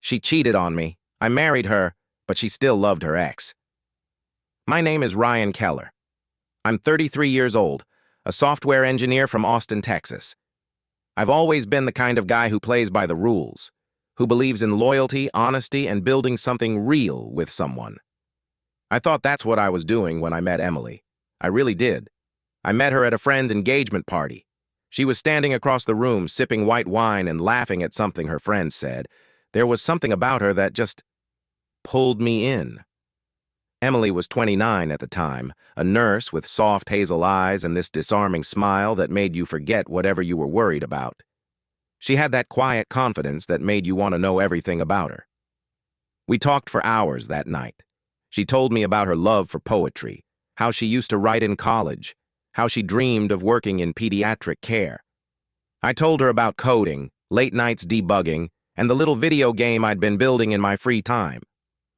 She cheated on me. I married her, but she still loved her ex. My name is Ryan Keller. I'm 33 years old, a software engineer from Austin, Texas. I've always been the kind of guy who plays by the rules, who believes in loyalty, honesty, and building something real with someone. I thought that's what I was doing when I met Emily. I really did. I met her at a friend's engagement party. She was standing across the room, sipping white wine and laughing at something her friends said. There was something about her that just pulled me in. Emily was 29 at the time, a nurse with soft hazel eyes and this disarming smile that made you forget whatever you were worried about. She had that quiet confidence that made you want to know everything about her. We talked for hours that night. She told me about her love for poetry, how she used to write in college, how she dreamed of working in pediatric care. I told her about coding, late nights debugging, and the little video game I'd been building in my free time.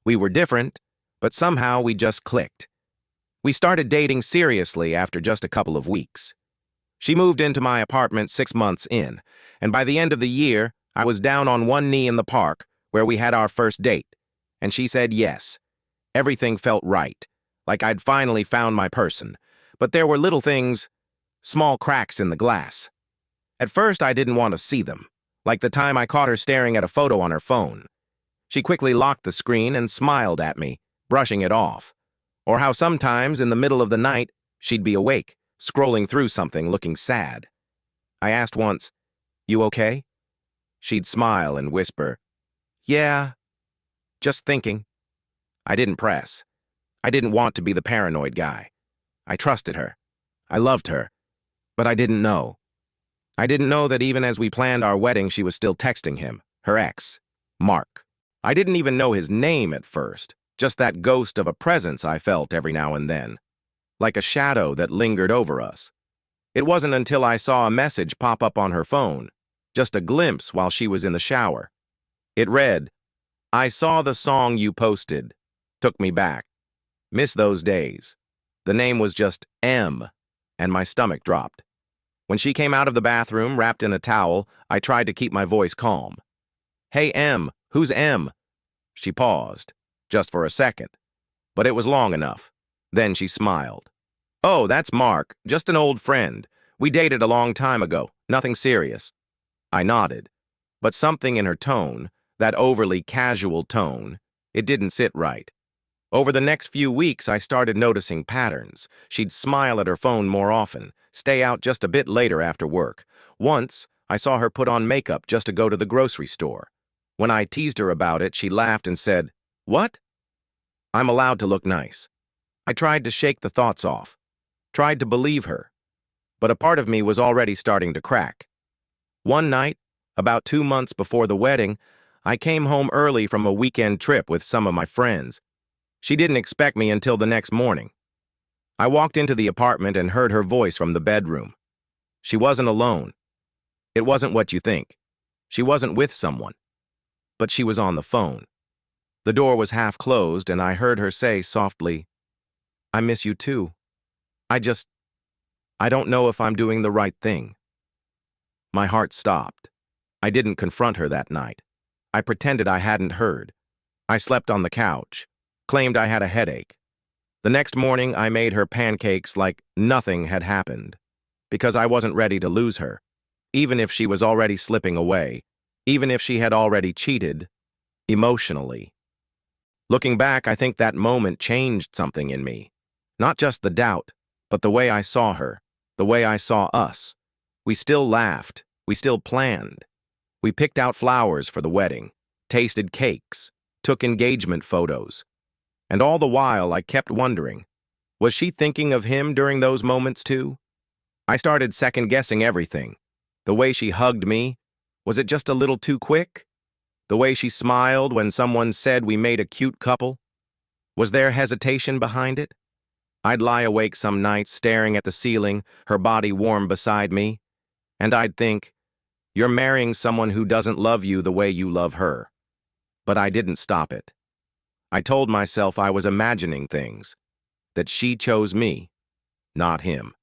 We were different, but somehow we just clicked. We started dating seriously after just a couple of weeks. She moved into my apartment 6 months in, and by the end of the year, I was down on one knee in the park where we had our first date, and she said yes. Everything felt right, like I'd finally found my person, but there were little things, small cracks in the glass. At first, I didn't want to see them, like the time I caught her staring at a photo on her phone. She quickly locked the screen and smiled at me, brushing it off. Or how sometimes, in the middle of the night, she'd be awake, scrolling through something, looking sad. I asked once, "You okay?" She'd smile and whisper, "Yeah, just thinking." I didn't press. I didn't want to be the paranoid guy. I trusted her. I loved her. But I didn't know. I didn't know that even as we planned our wedding, she was still texting him, her ex, Mark. I didn't even know his name at first, just that ghost of a presence I felt every now and then, like a shadow that lingered over us. It wasn't until I saw a message pop up on her phone, just a glimpse while she was in the shower. It read, "I saw the song you posted. Took me back. Miss those days." The name was just M, and my stomach dropped. When she came out of the bathroom, wrapped in a towel, I tried to keep my voice calm. "Hey, M, who's M?" She paused, just for a second, but it was long enough. Then she smiled. "Oh, that's Mark, just an old friend. We dated a long time ago, nothing serious." I nodded, but something in her tone, that overly casual tone, it didn't sit right. Over the next few weeks, I started noticing patterns. She'd smile at her phone more often, stay out just a bit later after work. Once, I saw her put on makeup just to go to the grocery store. When I teased her about it, she laughed and said, "What?" I'm allowed to look nice. I tried to shake the thoughts off, tried to believe her, but a part of me was already starting to crack. One night, about 2 months before the wedding, I came home early from a weekend trip with some of my friends. She didn't expect me until the next morning. I walked into the apartment and heard her voice from the bedroom. She wasn't alone. It wasn't what you think. She wasn't with someone. But she was on the phone. The door was half closed, and I heard her say softly, "I miss you too. I don't know if I'm doing the right thing." My heart stopped. I didn't confront her that night. I pretended I hadn't heard. I slept on the couch, claimed I had a headache. The next morning, I made her pancakes like nothing had happened, because I wasn't ready to lose her, even if she was already slipping away, even if she had already cheated, emotionally. Looking back, I think that moment changed something in me. Not just the doubt, but the way I saw her, the way I saw us. We still laughed, we still planned. We picked out flowers for the wedding, tasted cakes, took engagement photos. And all the while, I kept wondering, was she thinking of him during those moments too? I started second-guessing everything. The way she hugged me, was it just a little too quick? The way she smiled when someone said we made a cute couple? Was there hesitation behind it? I'd lie awake some nights staring at the ceiling, her body warm beside me, and I'd think, "You're marrying someone who doesn't love you the way you love her." But I didn't stop it. I told myself I was imagining things, that she chose me, not him.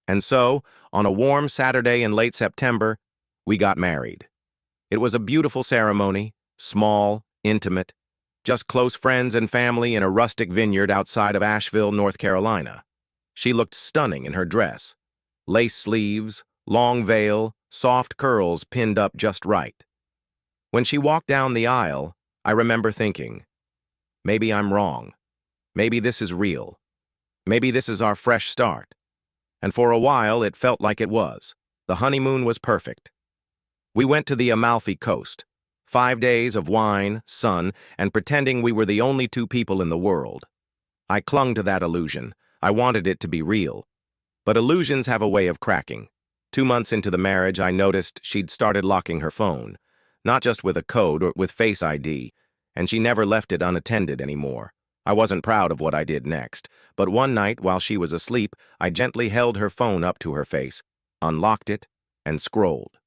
And so, on a warm Saturday in late September, we got married. It was a beautiful ceremony, Small, intimate, just close friends and family in a rustic vineyard outside of Asheville, North Carolina. She looked stunning in her dress. Lace sleeves, long veil, soft curls pinned up just right. When she walked down the aisle, I remember thinking, maybe I'm wrong. Maybe this is real. Maybe this is our fresh start. And for a while, it felt like it was. The honeymoon was perfect. We went to the Amalfi Coast. 5 days of wine, sun, and pretending we were the only two people in the world. I clung to that illusion. I wanted it to be real. But illusions have a way of cracking. 2 months into the marriage, I noticed she'd started locking her phone. Not just with a code or with Face ID, and she never left it unattended anymore. I wasn't proud of what I did next, but one night while she was asleep, I gently held her phone up to her face, unlocked it, and scrolled.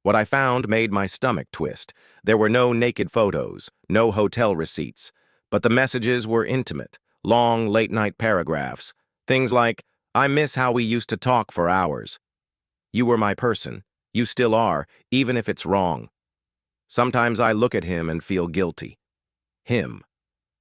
What I found made my stomach twist. There were no naked photos, no hotel receipts, but the messages were intimate, long late-night paragraphs. Things like, "I miss how we used to talk for hours. You were my person. You still are, even if it's wrong." Sometimes I look at him and feel guilty. Him.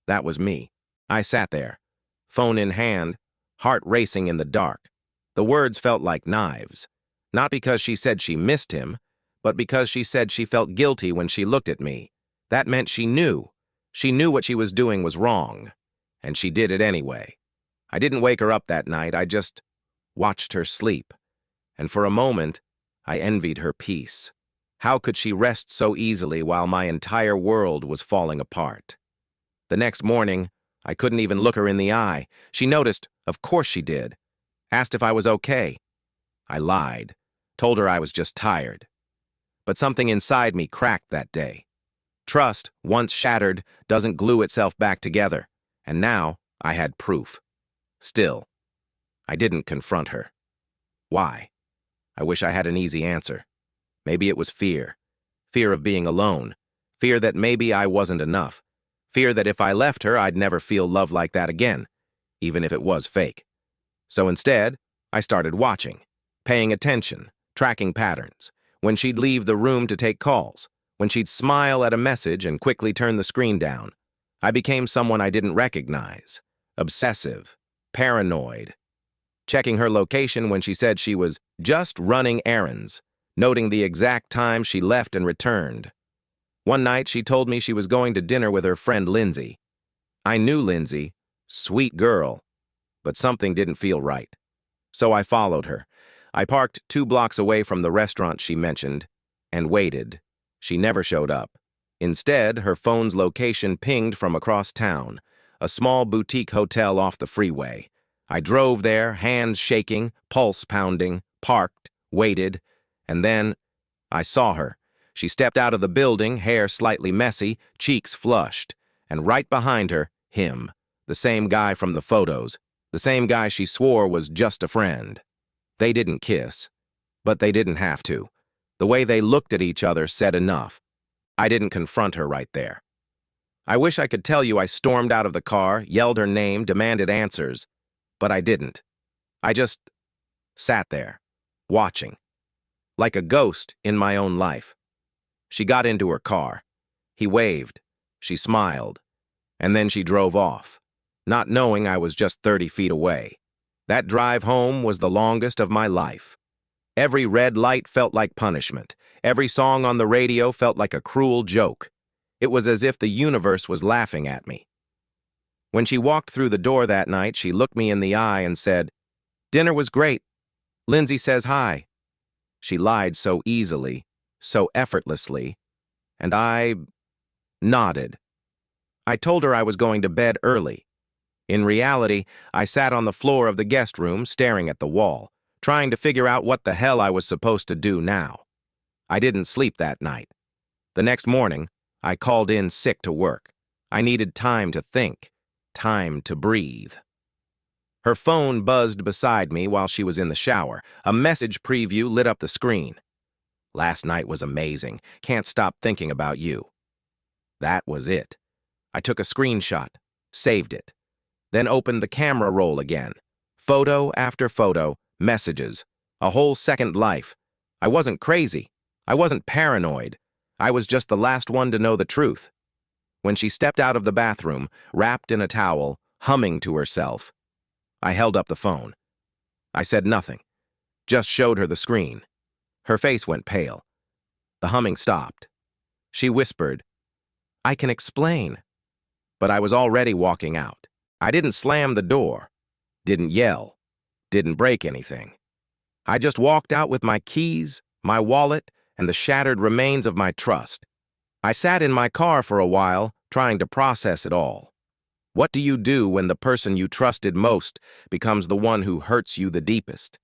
That was me. I sat there, phone in hand, heart racing in the dark. The words felt like knives. Not because she said she missed him, but because she said she felt guilty when she looked at me. That meant she knew. She knew what she was doing was wrong. And she did it anyway. I didn't wake her up that night, I just watched her sleep. And for a moment, I envied her peace. How could she rest so easily while my entire world was falling apart? The next morning, I couldn't even look her in the eye. She noticed, of course she did. Asked if I was okay. I lied, told her I was just tired. But something inside me cracked that day. Trust, once shattered, doesn't glue itself back together. And now, I had proof. Still, I didn't confront her. Why? I wish I had an easy answer. Maybe it was fear. Fear of being alone. Fear that maybe I wasn't enough. Fear that if I left her, I'd never feel love like that again, even if it was fake. So instead, I started watching, paying attention, tracking patterns. When she'd leave the room to take calls, when she'd smile at a message and quickly turn the screen down, I became someone I didn't recognize. Obsessive, paranoid. Checking her location when she said she was just running errands, noting the exact time she left and returned. One night, she told me she was going to dinner with her friend Lindsay. I knew Lindsay, sweet girl, but something didn't feel right. So I followed her. I parked 2 blocks away from the restaurant she mentioned and waited. She never showed up. Instead, her phone's location pinged from across town, a small boutique hotel off the freeway. I drove there, hands shaking, pulse pounding, parked, waited, and then I saw her. She stepped out of the building, hair slightly messy, cheeks flushed, and right behind her, him, the same guy from the photos, the same guy she swore was just a friend. They didn't kiss, but they didn't have to. The way they looked at each other said enough. I didn't confront her right there. I wish I could tell you I stormed out of the car, yelled her name, demanded answers, but I didn't. I just sat there, watching, like a ghost in my own life. She got into her car. He waved. She smiled. And then she drove off, not knowing I was just 30 feet away. That drive home was the longest of my life. Every red light felt like punishment. Every song on the radio felt like a cruel joke. It was as if the universe was laughing at me. When she walked through the door that night, she looked me in the eye and said, "Dinner was great. Lindsay says hi." She lied so easily, so effortlessly, and I nodded. I told her I was going to bed early. In reality, I sat on the floor of the guest room staring at the wall, trying to figure out what the hell I was supposed to do now. I didn't sleep that night. The next morning, I called in sick to work. I needed time to think, time to breathe. Her phone buzzed beside me while she was in the shower. A message preview lit up the screen. "Last night was amazing. Can't stop thinking about you." That was it. I took a screenshot, saved it, then opened the camera roll again. Photo after photo, messages, a whole second life. I wasn't crazy. I wasn't paranoid. I was just the last one to know the truth. When she stepped out of the bathroom, wrapped in a towel, humming to herself, I held up the phone. I said nothing, just showed her the screen. Her face went pale. The humming stopped. She whispered, "I can explain." But I was already walking out. I didn't slam the door, didn't yell, didn't break anything. I just walked out with my keys, my wallet, and the shattered remains of my trust. I sat in my car for a while, trying to process it all. What do you do when the person you trusted most becomes the one who hurts you the deepest?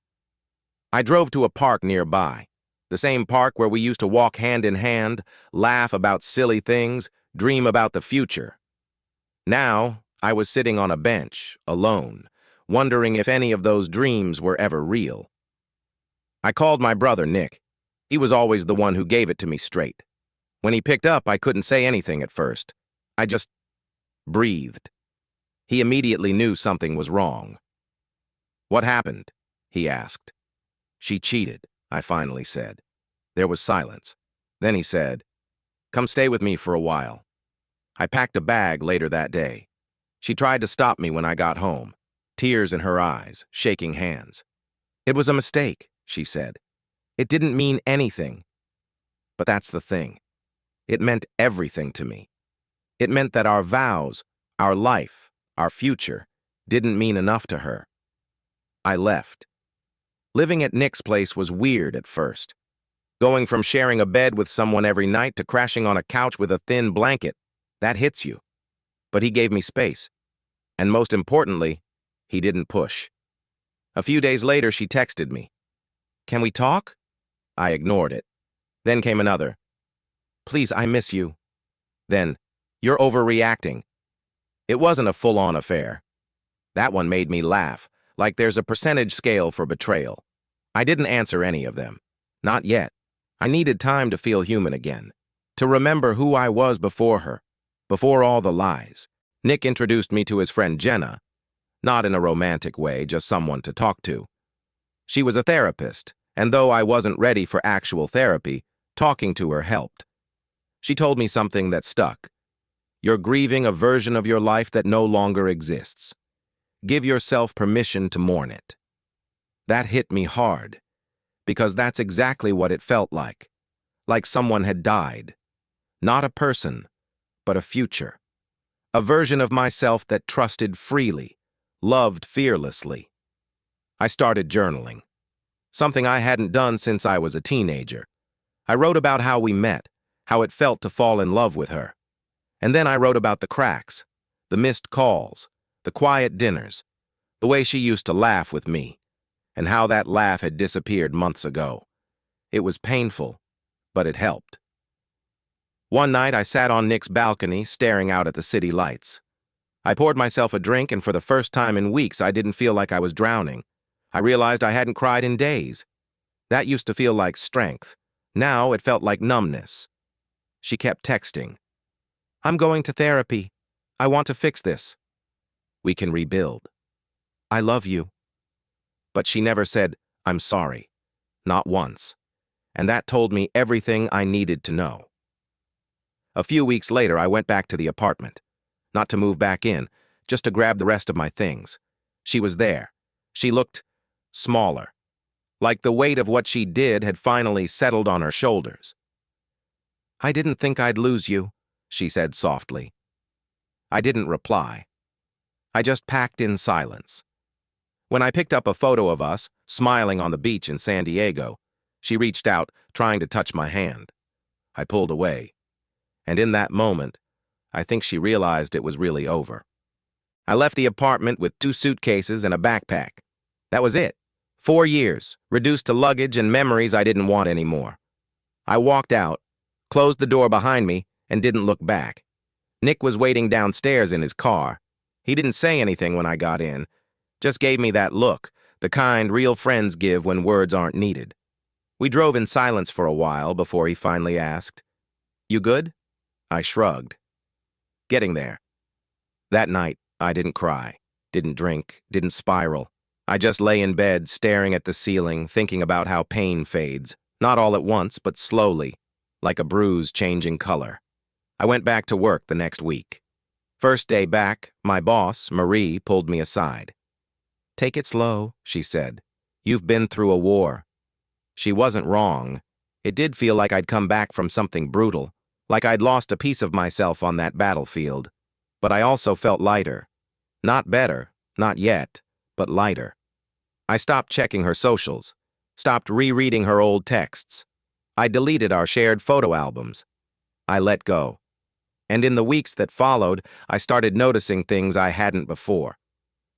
I drove to a park nearby, the same park where we used to walk hand in hand, laugh about silly things, dream about the future. Now, I was sitting on a bench, alone, wondering if any of those dreams were ever real. I called my brother, Nick. He was always the one who gave it to me straight. When he picked up, I couldn't say anything at first. I just breathed. He immediately knew something was wrong. "What happened?" he asked. "She cheated," I finally said. There was silence. Then he said, "Come stay with me for a while." I packed a bag later that day. She tried to stop me when I got home, tears in her eyes, shaking hands. "It was a mistake," she said. "It didn't mean anything." But that's the thing. It meant everything to me. It meant that our vows, our life, our future, didn't mean enough to her. I left. Living at Nick's place was weird at first. Going from sharing a bed with someone every night to crashing on a couch with a thin blanket, that hits you. But he gave me space. And most importantly, he didn't push. A few days later, she texted me. "Can we talk?" I ignored it. Then came another. "Please, I miss you." Then, "You're overreacting." It wasn't a full-on affair. That one made me laugh, like there's a percentage scale for betrayal. I didn't answer any of them. Not yet. I needed time to feel human again, to remember who I was before her, before all the lies. Nick introduced me to his friend Jenna, not in a romantic way, just someone to talk to. She was a therapist, and though I wasn't ready for actual therapy, talking to her helped. She told me something that stuck. You're grieving a version of your life that no longer exists. Give yourself permission to mourn it. That hit me hard, because that's exactly what it felt like someone had died. Not a person, but a future. A version of myself that trusted freely, loved fearlessly. I started journaling, something I hadn't done since I was a teenager. I wrote about how we met, how it felt to fall in love with her. And then I wrote about the cracks, the missed calls, the quiet dinners, the way she used to laugh with me, and how that laugh had disappeared months ago. It was painful, but it helped. One night I sat on Nick's balcony, staring out at the city lights. I poured myself a drink, and for the first time in weeks I didn't feel like I was drowning. I realized I hadn't cried in days. That used to feel like strength. Now it felt like numbness. She kept texting. "I'm going to therapy. I want to fix this. We can rebuild. I love you." But she never said, "I'm sorry." Not once. And that told me everything I needed to know. A few weeks later, I went back to the apartment. Not to move back in, just to grab the rest of my things. She was there. She looked smaller, like the weight of what she did had finally settled on her shoulders. "I didn't think I'd lose you," she said softly. I didn't reply. I just packed in silence. When I picked up a photo of us, smiling on the beach in San Diego, she reached out, trying to touch my hand. I pulled away. And in that moment, I think she realized it was really over. I left the apartment with 2 suitcases and a backpack. That was it. 4 years, reduced to luggage and memories I didn't want anymore. I walked out, closed the door behind me, and didn't look back. Nick was waiting downstairs in his car. He didn't say anything when I got in, just gave me that look, the kind real friends give when words aren't needed. We drove in silence for a while before he finally asked, "You good?" I shrugged. Getting there. That night, I didn't cry, didn't drink, didn't spiral. I just lay in bed, staring at the ceiling, thinking about how pain fades, not all at once, but slowly. like a bruise changing color. I went back to work the next week. First day back, my boss, Marie, pulled me aside. "Take it slow," she said. "You've been through a war." She wasn't wrong. It did feel like I'd come back from something brutal, like I'd lost a piece of myself on that battlefield. But I also felt lighter. Not better, not yet, but lighter. I stopped checking her socials, stopped rereading her old texts. I deleted our shared photo albums. I let go. And in the weeks that followed, I started noticing things I hadn't before.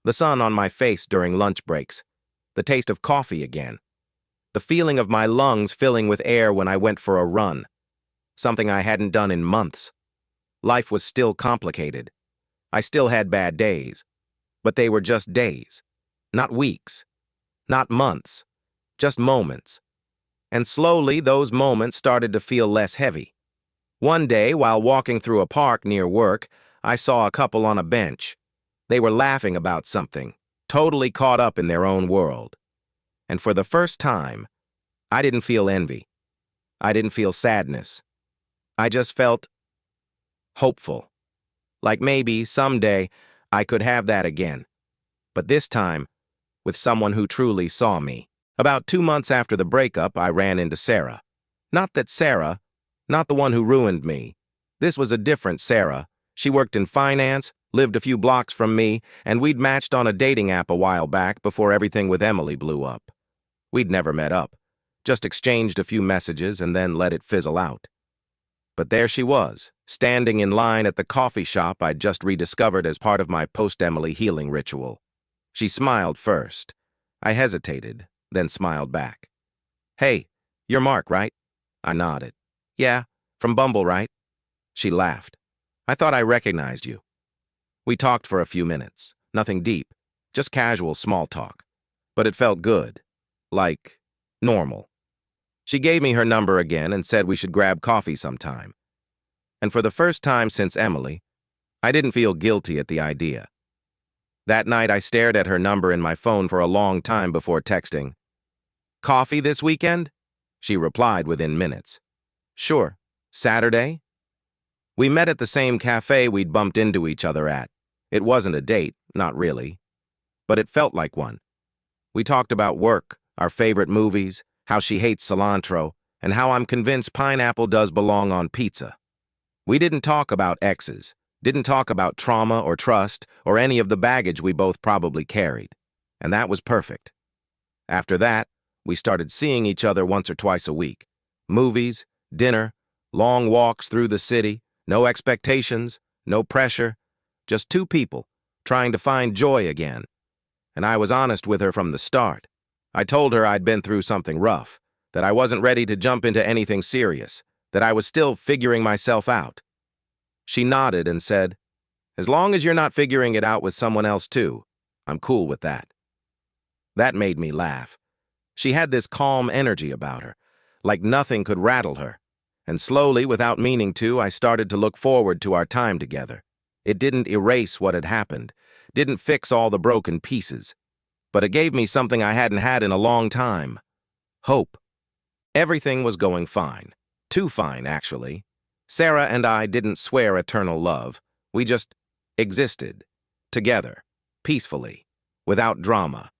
The sun on my face during lunch breaks, the taste of coffee again, the feeling of my lungs filling with air when I went for a run, something I hadn't done in months. Life was still complicated. I still had bad days, but they were just days, not weeks, not months, just moments. And slowly, those moments started to feel less heavy. One day, while walking through a park near work, I saw a couple on a bench. They were laughing about something, totally caught up in their own world. And for the first time, I didn't feel envy. I didn't feel sadness. I just felt hopeful. Like maybe, someday, I could have that again. But this time, with someone who truly saw me. About 2 months after the breakup, I ran into Sarah. Not the one who ruined me. This was a different Sarah. She worked in finance, lived a few blocks from me, and we'd matched on a dating app a while back before everything with Emily blew up. We'd never met up, just exchanged a few messages and then let it fizzle out. But there she was, standing in line at the coffee shop I'd just rediscovered as part of my post-Emily healing ritual. She smiled first. I hesitated, then smiled back. "Hey, you're Mark, right?" I nodded. "Yeah, from Bumble, right?" She laughed. "I thought I recognized you." We talked for a few minutes. Nothing deep, just casual small talk. But it felt good. Like normal. She gave me her number again and said we should grab coffee sometime. And for the first time since Emily, I didn't feel guilty at the idea. That night I stared at her number in my phone for a long time before texting. "Coffee this weekend?" She replied within minutes. "Sure. Saturday?" We met at the same cafe we'd bumped into each other at. It wasn't a date, not really. But it felt like one. We talked about work, our favorite movies, how she hates cilantro, and how I'm convinced pineapple does belong on pizza. We didn't talk about exes, didn't talk about trauma or trust or any of the baggage we both probably carried. And that was perfect. After that, we started seeing each other once or twice a week. Movies, dinner, long walks through the city, no expectations, no pressure, just two people trying to find joy again. And I was honest with her from the start. I told her I'd been through something rough, that I wasn't ready to jump into anything serious, that I was still figuring myself out. She nodded and said, "As long as you're not figuring it out with someone else too, I'm cool with that." That made me laugh. She had this calm energy about her, like nothing could rattle her. And slowly, without meaning to, I started to look forward to our time together. It didn't erase what had happened, didn't fix all the broken pieces, but it gave me something I hadn't had in a long time. Hope. Everything was going fine. Too fine, actually. Sarah and I didn't swear eternal love. We just existed. Together. Peacefully. Without drama.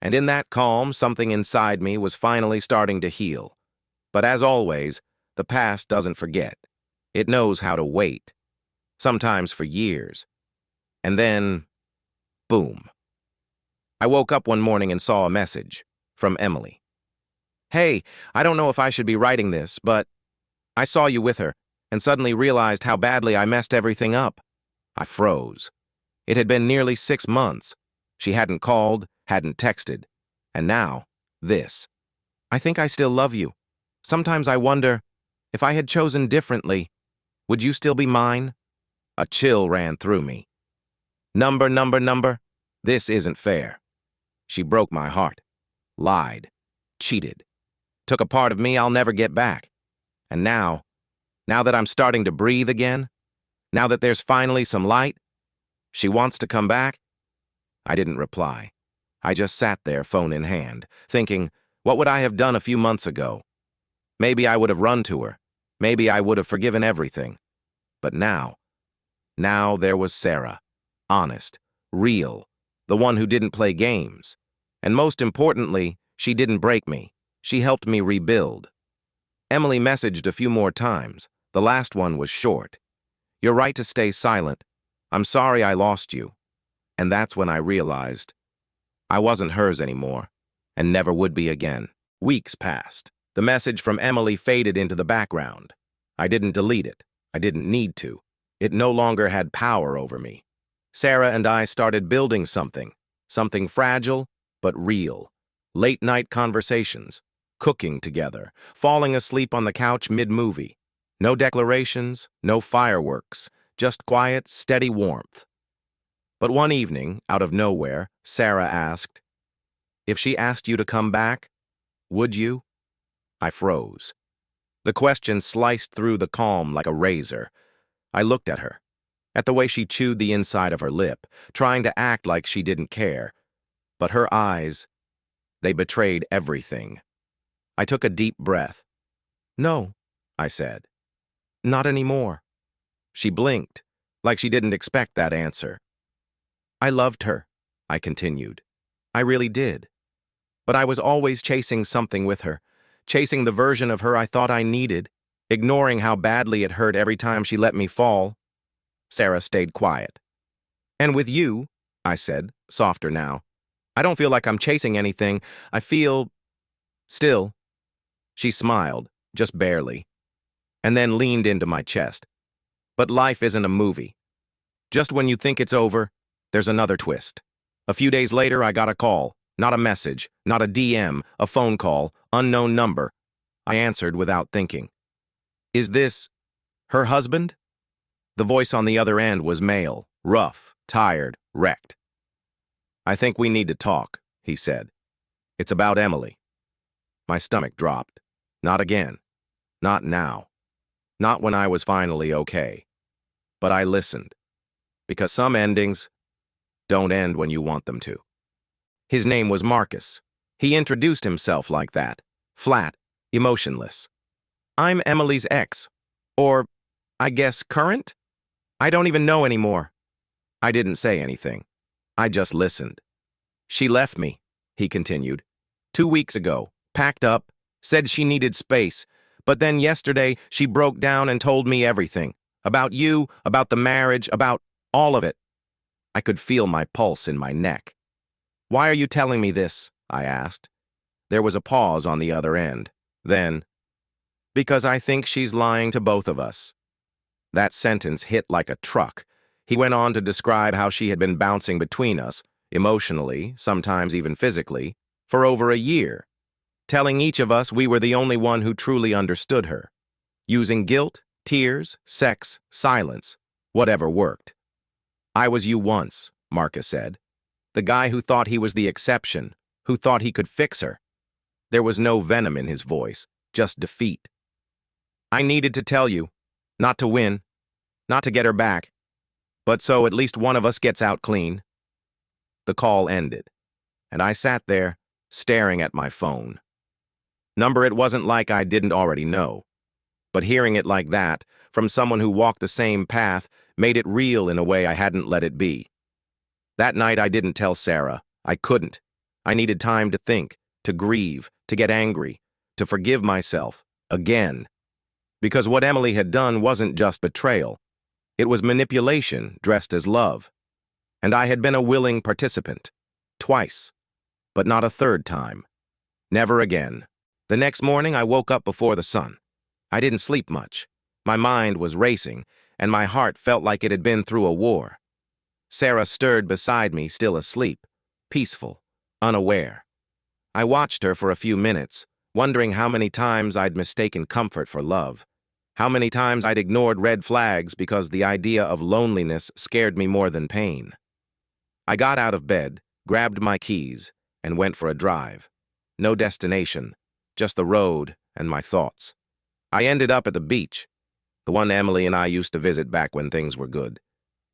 And in that calm, something inside me was finally starting to heal. But as always, the past doesn't forget. It knows how to wait. Sometimes for years. And then, boom. I woke up one morning and saw a message from Emily. "Hey, I don't know if I should be writing this, but I saw you with her and suddenly realized how badly I messed everything up." I froze. It had been nearly 6 months. She hadn't called, hadn't texted. And now, this. "I think I still love you. Sometimes I wonder, if I had chosen differently, would you still be mine?" A chill ran through me. Number. This isn't fair. She broke my heart. Lied. Cheated. Took a part of me I'll never get back. And now that I'm starting to breathe again, now that there's finally some light, she wants to come back? I didn't reply. I just sat there, phone in hand, thinking, what would I have done a few months ago? Maybe I would have run to her. Maybe I would have forgiven everything. But now there was Sarah. Honest, real, the one who didn't play games. And most importantly, she didn't break me. She helped me rebuild. Emily messaged a few more times. The last one was short. "You're right to stay silent. I'm sorry I lost you." And that's when I realized I wasn't hers anymore, and never would be again. Weeks passed. The message from Emily faded into the background. I didn't delete it. I didn't need to. It no longer had power over me. Sarah and I started building something fragile but real. Late-night conversations, cooking together, falling asleep on the couch mid-movie. No declarations, no fireworks, just quiet, steady warmth. But one evening, out of nowhere, Sarah asked, "If she asked you to come back, would you?" I froze. The question sliced through the calm like a razor. I looked at her, at the way she chewed the inside of her lip, trying to act like she didn't care. But her eyes, they betrayed everything. I took a deep breath. "No," I said. "Not anymore." She blinked, like she didn't expect that answer. "I loved her," I continued. "I really did. But I was always chasing something with her, chasing the version of her I thought I needed, ignoring how badly it hurt every time she let me fall." Sarah stayed quiet. "And with you," I said, softer now, "I don't feel like I'm chasing anything. I feel still." She smiled, just barely, and then leaned into my chest. "But life isn't a movie. Just when you think it's over, there's another twist." A few days later, I got a call. Not a message, not a DM, a phone call, unknown number. I answered without thinking. "Is this her husband?" The voice on the other end was male, rough, tired, wrecked. "I think we need to talk," he said. "It's about Emily." My stomach dropped. Not again. Not now. Not when I was finally okay. But I listened. Because some endings don't end when you want them to. His name was Marcus. He introduced himself like that, flat, emotionless. "I'm Emily's ex. Or, I guess, current? I don't even know anymore." I didn't say anything. I just listened. "She left me," he continued. "2 weeks ago, packed up, said she needed space. But then yesterday, she broke down and told me everything. About you, about the marriage, about all of it." I could feel my pulse in my neck. "Why are you telling me this?" I asked. There was a pause on the other end. Then, "Because I think she's lying to both of us." That sentence hit like a truck. He went on to describe how she had been bouncing between us, emotionally, sometimes even physically, for over a year, telling each of us we were the only one who truly understood her, using guilt, tears, sex, silence, whatever worked. "I was you once," Marcus said. "The guy who thought he was the exception, who thought he could fix her." There was no venom in his voice, just defeat. "I needed to tell you, not to win, not to get her back, but so at least one of us gets out clean." The call ended, and I sat there, staring at my phone. Number it wasn't like I didn't already know, but hearing it like that, from someone who walked the same path, made it real in a way I hadn't let it be. That night I didn't tell Sarah. I couldn't. I needed time to think, to grieve, to get angry, to forgive myself, again. Because what Emily had done wasn't just betrayal. It was manipulation dressed as love. And I had been a willing participant. Twice. But not a third time. Never again. The next morning I woke up before the sun. I didn't sleep much. My mind was racing, and my heart felt like it had been through a war. Sarah stirred beside me, still asleep, peaceful, unaware. I watched her for a few minutes, wondering how many times I'd mistaken comfort for love, how many times I'd ignored red flags because the idea of loneliness scared me more than pain. I got out of bed, grabbed my keys, and went for a drive. No destination, just the road and my thoughts. I ended up at the beach, the one Emily and I used to visit back when things were good,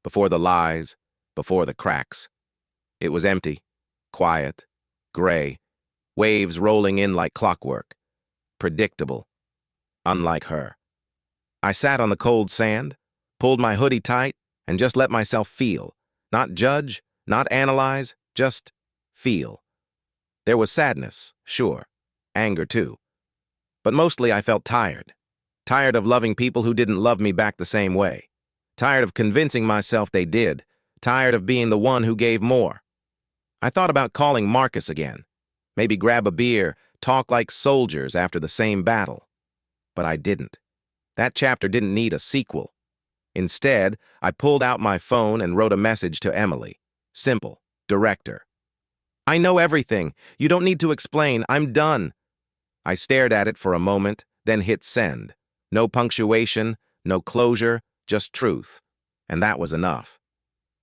before the lies, before the cracks. It was empty, quiet, gray, waves rolling in like clockwork, predictable, unlike her. I sat on the cold sand, pulled my hoodie tight, and just let myself feel. Not judge, not analyze, just feel. There was sadness, sure, anger too. But mostly I felt tired. Tired of loving people who didn't love me back the same way. Tired of convincing myself they did. Tired of being the one who gave more. I thought about calling Marcus again. Maybe grab a beer, talk like soldiers after the same battle. But I didn't. That chapter didn't need a sequel. Instead, I pulled out my phone and wrote a message to Emily. Simple. Director. I know everything. You don't need to explain. I'm done. I stared at it for a moment, then hit send. No punctuation, no closure, just truth. And that was enough.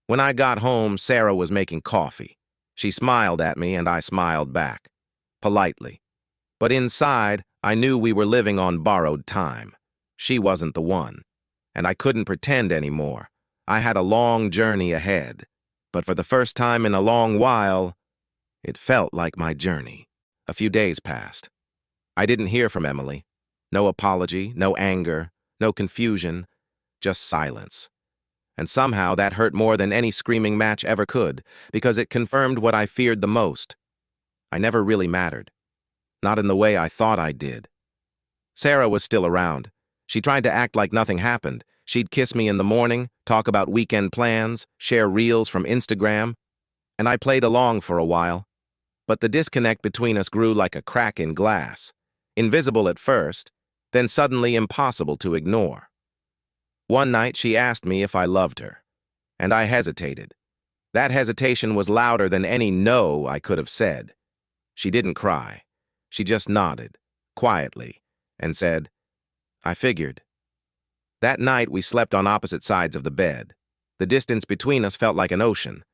When I got home, Sarah was making coffee. She smiled at me and I smiled back. Politely. But inside, I knew we were living on borrowed time. She wasn't the one. And I couldn't pretend anymore. I had a long journey ahead. But for the first time in a long while, it felt like my journey. A few days passed. I didn't hear from Emily. No apology, no anger, no confusion, just silence. And somehow that hurt more than any screaming match ever could, because it confirmed what I feared the most. I never really mattered. Not in the way I thought I did. Sarah was still around. She tried to act like nothing happened. She'd kiss me in the morning, talk about weekend plans, share reels from Instagram, and I played along for a while. But the disconnect between us grew like a crack in glass. Invisible at first, then suddenly impossible to ignore. One night she asked me if I loved her, and I hesitated. That hesitation was louder than any no I could have said. She didn't cry. She just nodded, quietly, and said, I figured. That night we slept on opposite sides of the bed. The distance between us felt like an ocean.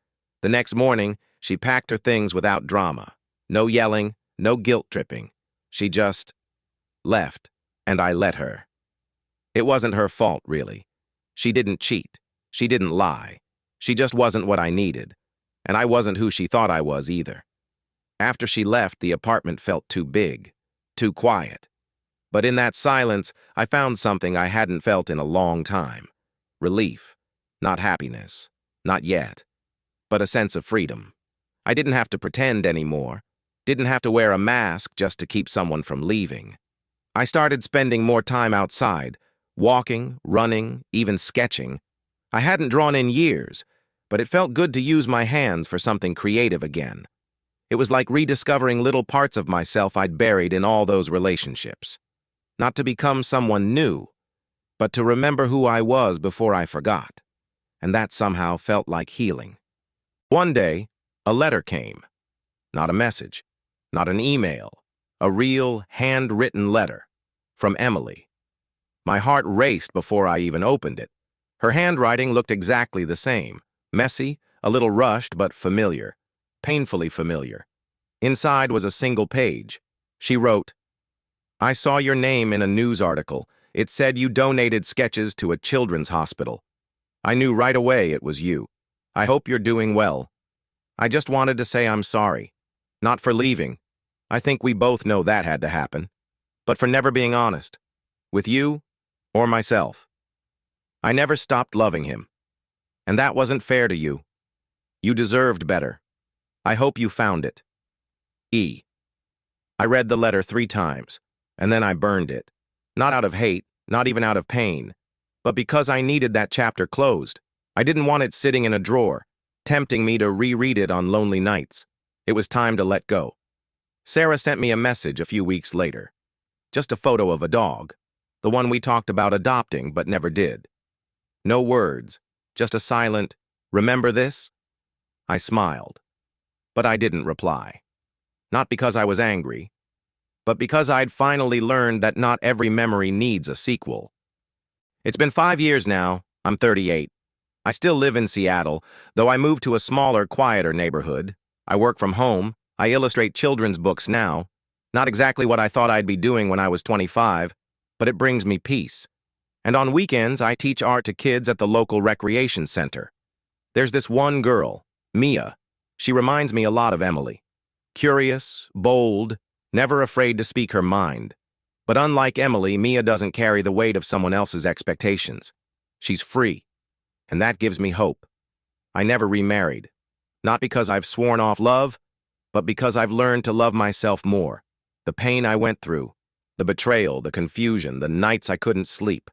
The next morning, she packed her things without drama. No yelling, no guilt-tripping. She just left, and I let her. It wasn't her fault, really. She didn't cheat. She didn't lie. She just wasn't what I needed. And I wasn't who she thought I was either. After she left, the apartment felt too big, too quiet. But in that silence, I found something I hadn't felt in a long time. Relief. Not happiness. Not yet. But a sense of freedom. I didn't have to pretend anymore. Didn't have to wear a mask just to keep someone from leaving. I started spending more time outside, walking, running, even sketching. I hadn't drawn in years, but it felt good to use my hands for something creative again. It was like rediscovering little parts of myself I'd buried in all those relationships. Not to become someone new, but to remember who I was before I forgot. And that somehow felt like healing. One day, a letter came. Not a message, not an email, a real, handwritten letter from Emily. My heart raced before I even opened it. Her handwriting looked exactly the same, messy, a little rushed but familiar, painfully familiar. Inside was a single page. She wrote, I saw your name in a news article. It said you donated sketches to a children's hospital. I knew right away it was you. I hope you're doing well. I just wanted to say I'm sorry. Not for leaving. I think we both know that had to happen. But for never being honest. With you or myself. I never stopped loving him. And that wasn't fair to you. You deserved better. I hope you found it. E. I read the letter 3 times, and then I burned it. Not out of hate, not even out of pain, but because I needed that chapter closed. I didn't want it sitting in a drawer, tempting me to reread it on lonely nights. It was time to let go. Sarah sent me a message a few weeks later. Just a photo of a dog, the one we talked about adopting but never did. No words, just a silent, remember this? I smiled, but I didn't reply. Not because I was angry, but because I'd finally learned that not every memory needs a sequel. It's been 5 years now. I'm 38. I still live in Seattle, though I moved to a smaller, quieter neighborhood. I work from home. I illustrate children's books now. Not exactly what I thought I'd be doing when I was 25, but it brings me peace. And on weekends, I teach art to kids at the local recreation center. There's this one girl, Mia. She reminds me a lot of Emily. Curious, bold, never afraid to speak her mind. But unlike Emily, Mia doesn't carry the weight of someone else's expectations. She's free, and that gives me hope. I never remarried, not because I've sworn off love, but because I've learned to love myself more. The pain I went through, the betrayal, the confusion, the nights I couldn't sleep,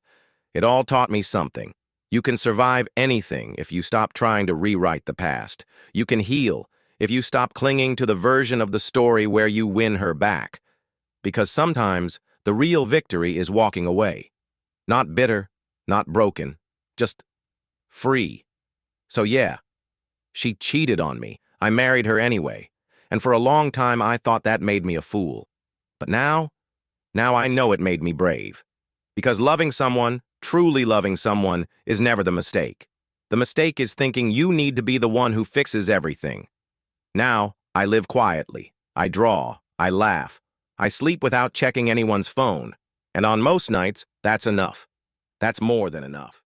it all taught me something. You can survive anything if you stop trying to rewrite the past. You can heal if you stop clinging to the version of the story where you win her back. Because sometimes the real victory is walking away. Not bitter, not broken, just free. So yeah, she cheated on me. I married her anyway. And for a long time I thought that made me a fool. But now I know it made me brave. Because loving someone, truly loving someone, is never the mistake. The mistake is thinking you need to be the one who fixes everything. Now, I live quietly. I draw. I laugh. I sleep without checking anyone's phone. And on most nights, that's enough. That's more than enough.